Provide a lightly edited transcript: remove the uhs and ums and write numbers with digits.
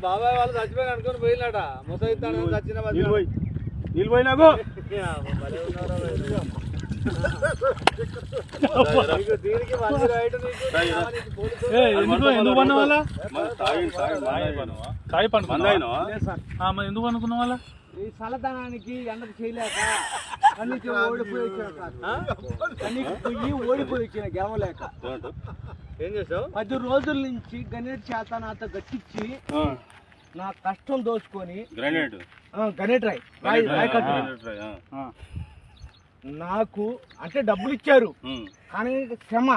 బాబాయ్ వాళ్ళు చచ్చిపోయి అనుకుని పోయినట ముసైతాను చచ్చిన నీళ్ళు పోయినాకు ఎందుకు పన్న వాళ్ళ ఎందుకు అనుకున్న వాళ్ళ ఈ చల్లదనానికి ఎండకు చేయలేక కన్నీకి ఓడిపోయి వచ్చిన గెలవలేక ఏం చేసావు 10 రోజుల నుంచి గణేట్ చేత నాతో గట్టించి నా కష్టం దోచుకొని గణేట్ రాయ్ నాకు అంటే డబ్బులు ఇచ్చారు కానీ శ్రమ